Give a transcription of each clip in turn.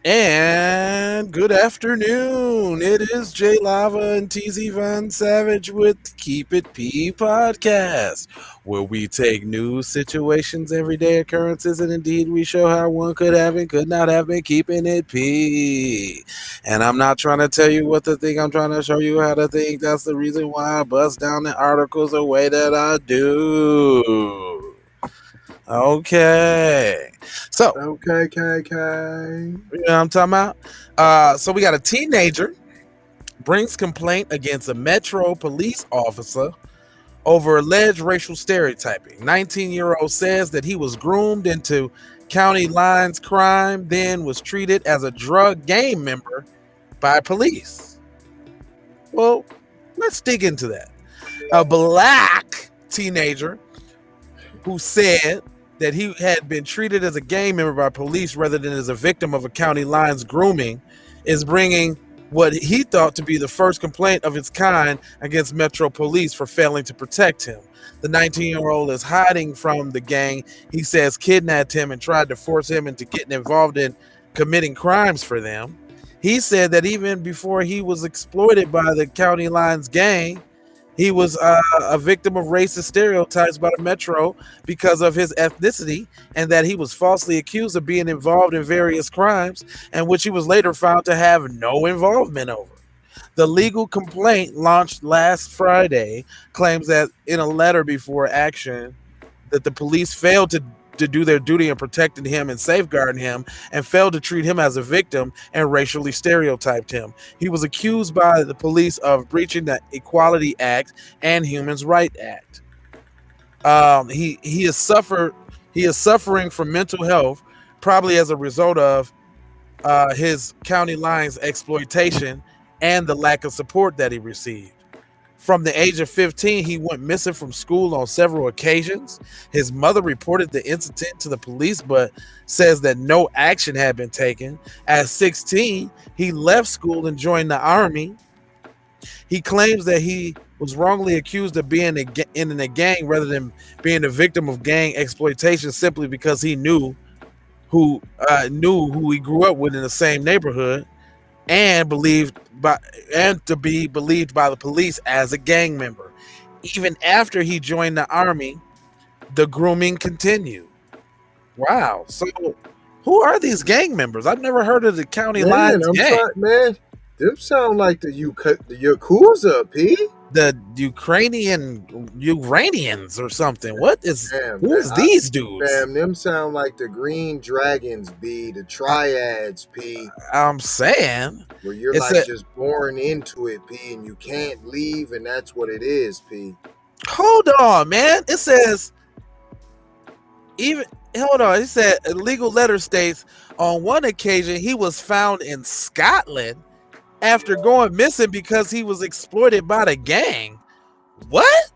And good afternoon. It is Jay Lava and TZ Von Savage with Keep It P podcast, where we take news, situations, everyday occurrences, and indeed we show how one could have and could not have been keeping it P. And I'm not trying to tell you what to think, I'm trying to show you how to think. That's the reason why I bust down the articles the way that I do. Okay. So, Okay. you know what I'm talking about? So we got a teenager brings complaint against a Metro police officer over alleged racial stereotyping. 19-year-old says that he was groomed into county lines crime, then was treated as a drug gang member by police. Well, let's dig into that. A black teenager who said that he had been treated as a gang member by police rather than as a victim of a county lines grooming is bringing what he thought to be the first complaint of its kind against Metro Police for failing to protect him. The 19-year-old is hiding from the gang he says kidnapped him and tried to force him into getting involved in committing crimes for them. He said that even before he was exploited by the county lines gang, he was a victim of racist stereotypes by the Metro because of his ethnicity, and that he was falsely accused of being involved in various crimes, and which he was later found to have no involvement over. The legal complaint, launched last Friday, claims that in a letter before action that the police failed to do their duty in protecting him and safeguarding him, and failed to treat him as a victim and racially stereotyped him. He was accused by the police of breaching the Equality Act and Human Rights Act. He is suffering from mental health, probably as a result of his county lines exploitation and the lack of support that he received. From the age of 15, he went missing from school on several occasions. His mother reported the incident to the police, but says that no action had been taken. At 16, he left school and joined the army. He claims that he was wrongly accused of being in a gang rather than being a victim of gang exploitation simply because he knew who he grew up with in the same neighborhood and to be believed by the police as a gang member. Even after he joined the army, the grooming continued. Wow. So who are these gang members? I've never heard of the county lines gang. Them sound like the Yakuza, P. The Ukrainians or something. Who's these dudes? Fam, them sound like the Green Dragons, B, the Triads, P. I'm saying. Where you're just born into it, P, and you can't leave, and that's what it is, P. Hold on, man. It says it said a legal letter states on one occasion he was found in Scotland after going missing because he was exploited by the gang. What?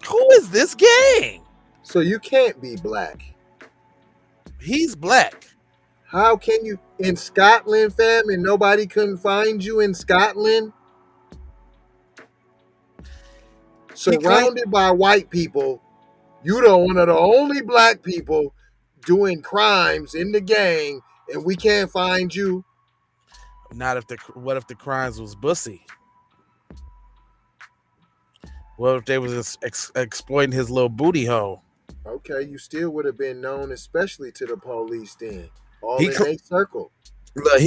Who is this gang? So you can't be black. He's black. How can you in Scotland, fam, and nobody couldn't find you in Scotland? Surrounded by white people, you're one of the only black people doing crimes in the gang, and we can't find you. What if the crimes was bussy? What if they was exploiting his little booty hole? Okay, you still would have been known, especially to the police then. In a circle. Look,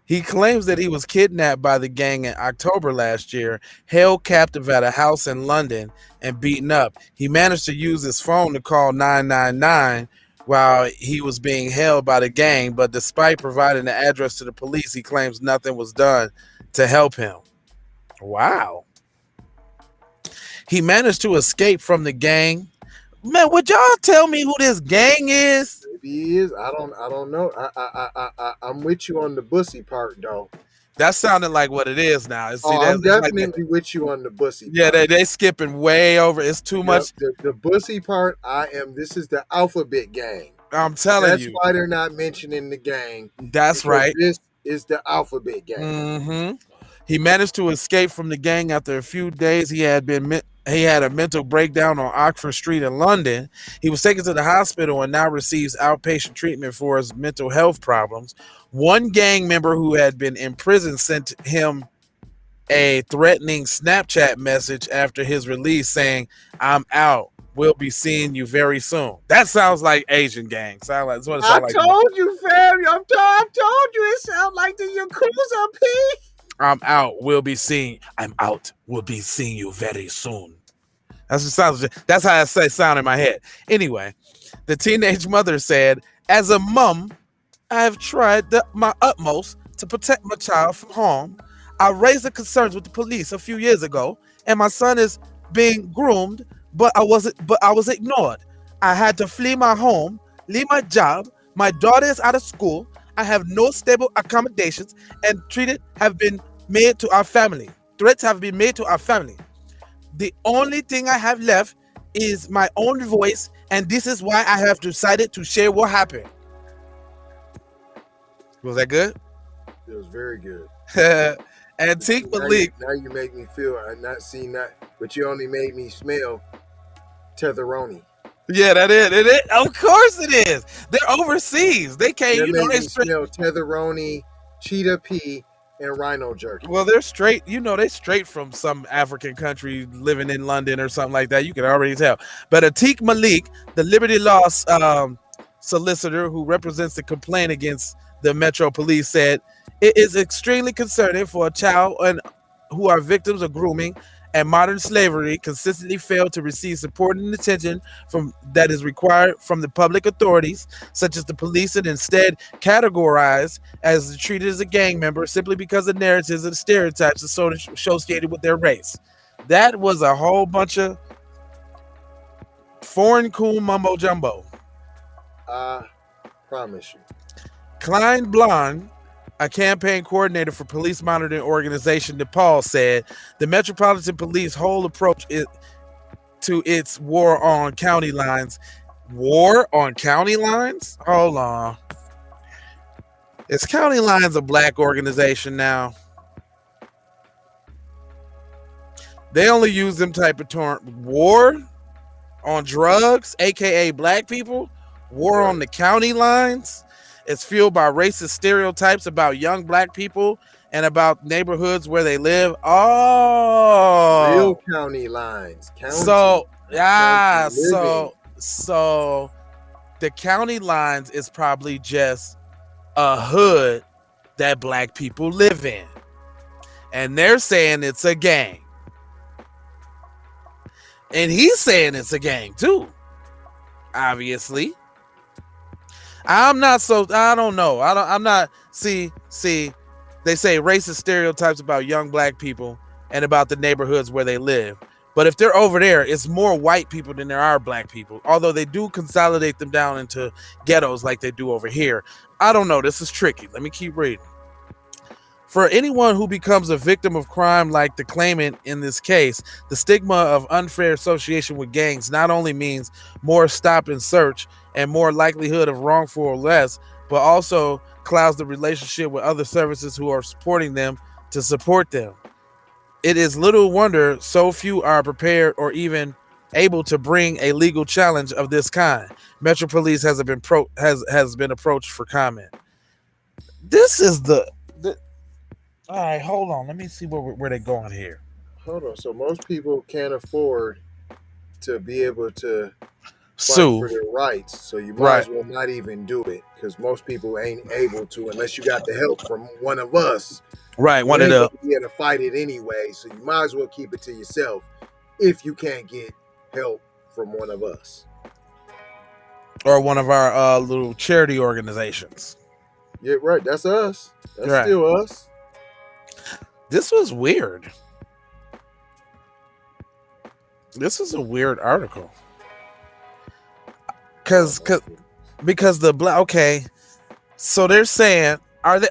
he claims that he was kidnapped by the gang in October last year, held captive at a house in London, and beaten up. He managed to use his phone to call 999 while he was being held by the gang, but despite providing the address to the police, he claims nothing was done to help him. Wow. He managed to escape from the gang. Man, would y'all tell me who this gang is? Maybe he is. I don't know. I'm with you on the bussy part, though. That sounded like what it is now. I'm definitely with you on the bussy part. Yeah, they skipping way over. It's too much. The bussy part, this is the alphabet gang. I'm telling you. That's why they're not mentioning the gang. That's right. This is the alphabet gang. Mm-hmm. He managed to escape from the gang after a few days. He had been He had a mental breakdown on Oxford Street in London. He was taken to the hospital and now receives outpatient treatment for his mental health problems. One gang member who had been in prison sent him a threatening Snapchat message after his release saying, "I'm out. We'll be seeing you very soon." That sounds like Asian gang. That's what it I sounds like to me. told you, fam. I told you it sounds like the Yakuza P. I'm out. We'll be seeing. I'm out. We'll be seeing you very soon. That's what sounds. That's how I say sound in my head. Anyway, the teenage mother said, "As a mum, I have tried my utmost to protect my child from harm. I raised the concerns with the police a few years ago, and my son is being groomed, but I was ignored. I had to flee my home, leave my job. My daughter is out of school. I have no stable accommodations, and treated have been made to our family. Threats have been made to our family. The only thing I have left is my own voice, and this is why I have decided to share what happened." Was that good? It was very good. Antique Malik. Now you make me feel I not seen that, but you only made me smell tetheroni. Yeah, that is. It is. Of course it is. They're overseas. They can't, That you know, made they me straight. smell tetheroni, cheetah pea, and rhino jerky. Well, they're straight, you know, they straight from some African country living in London or something like that. You can already tell. But Atik Malik, the Liberty Loss solicitor who represents the complaint against the Metro Police, said it is extremely concerning for a child and who are victims of grooming and modern slavery consistently fail to receive support and attention from that is required from the public authorities, such as the police, and instead categorized as treated as a gang member simply because of narratives and stereotypes associated with their race. That was a whole bunch of foreign cool mumbo jumbo. I promise you. Klein Blond, a campaign coordinator for police monitoring organization Nepal, said the Metropolitan Police whole approach to its war on county lines. War on county lines? Hold on. Is County Lines a black organization now? They only use them type of term. War on drugs, aka black people. War on the county lines. It's fueled by racist stereotypes about young black people and about neighborhoods where they live. Oh, Real county lines. so yeah, county living. so the county lines is probably just a hood that black people live in, and they're saying it's a gang, and he's saying it's a gang too. Obviously, I'm not so. I don't know. I'm not. See. They say racist stereotypes about young black people and about the neighborhoods where they live. But if they're over there, it's more white people than there are black people. Although they do consolidate them down into ghettos like they do over here. I don't know. This is tricky. Let me keep reading. For anyone who becomes a victim of crime like the claimant in this case, the stigma of unfair association with gangs not only means more stop and search and more likelihood of wrongful arrest, but also clouds the relationship with other services who are supporting them to support them. It is little wonder so few are prepared or even able to bring a legal challenge of this kind. Metro Police has been approached for comment. This is the all right. Hold on, let me see where they're going here. Hold on. So most people can't afford to be able to fight Sue, for their rights. So you might right, as well not even do it because most people ain't able to unless you got the help from one of us. right. You One of ain't the gonna be able to fight it anyway. So you might as well keep it to yourself if you can't get help from one of us. or one of our little charity organizations. Yeah, right. That's us. That's Right. still us. This was weird. This is a weird article. Because the black, okay, so they're saying, are they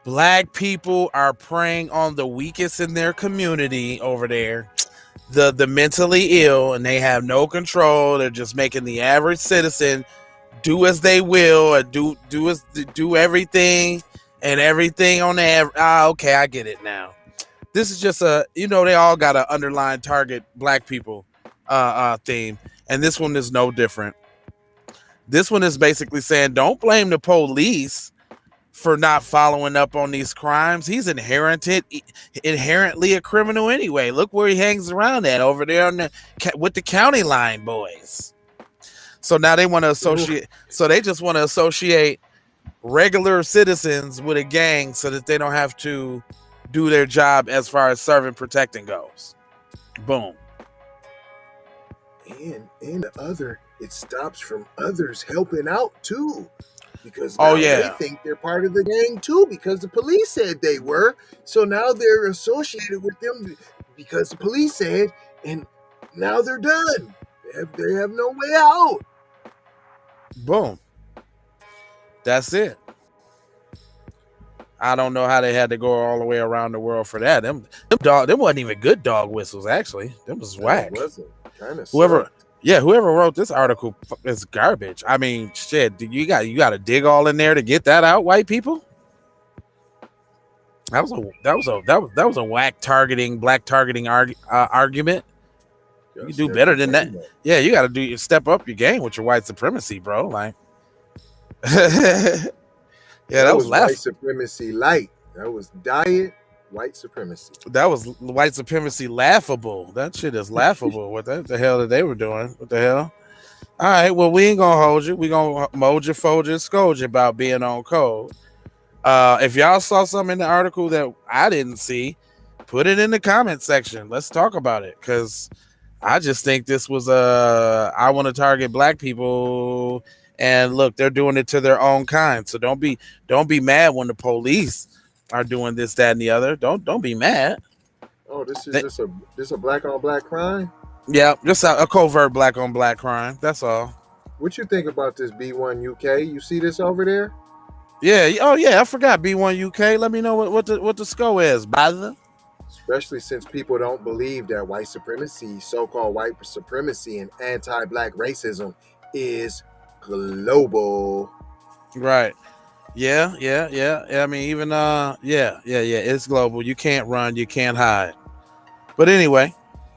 black people are preying on the weakest in their community over there, the mentally ill, and they have no control. They're just making the average citizen do as they will, or do everything and everything on the okay, I get it now. This is just they all got an underlying target black people theme, and this one is no different. This one is basically saying, don't blame the police for not following up on these crimes. He's inherently a criminal anyway. Look where he hangs around at, over there with the county line boys. So now they want to associate. So they just want to associate regular citizens with a gang so that they don't have to do their job as far as serving protecting goes. Boom. And it stops from others helping out too, because now they think they're part of the gang too, because the police said they were. So now they're associated with them because the police said, and now they're done. They have no way out. Boom. That's it. I don't know how they had to go all the way around the world for that. Them wasn't even good dog whistles, actually. Them was whack. It wasn't. Kind of whoever wrote this article is garbage. I mean, shit. You got to dig all in there to get that out, white people. That was a whack black targeting argument. You can do better than that. Yeah, you got to step up your game with your white supremacy, bro. Like, yeah, that was white supremacy light. That was diet white supremacy. That was white supremacy laughable. That shit is laughable. What the hell that they were doing? What the hell? All right, well, we ain't gonna hold you. We gonna mold you, fold you, scold you about being on code. If y'all saw something in the article that I didn't see, put it in the comment section. Let's talk about it, because I just think this was I want to target black people, and look, they're doing it to their own kind. So don't be mad when the police are doing this, that, and the other. Don't be mad. Oh, this is just a black on black crime? Yeah, just a covert black on black crime. That's all. What you think about this B1 UK? You see this over there? Yeah. Oh yeah, I forgot B1 UK. Let me know what the score is, brother. Especially since people don't believe that white supremacy, so-called white supremacy, and anti-black racism is global. Right. Yeah. I mean, even it's global. You can't run, you can't hide. But anyway,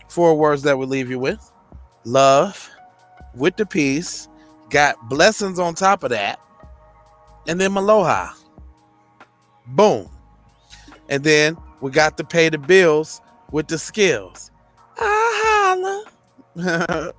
4 words that we leave you with: love, with the peace, got blessings on top of that, and then aloha. Boom. And then we got to pay the bills with the skills. I holla.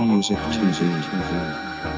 Music TV.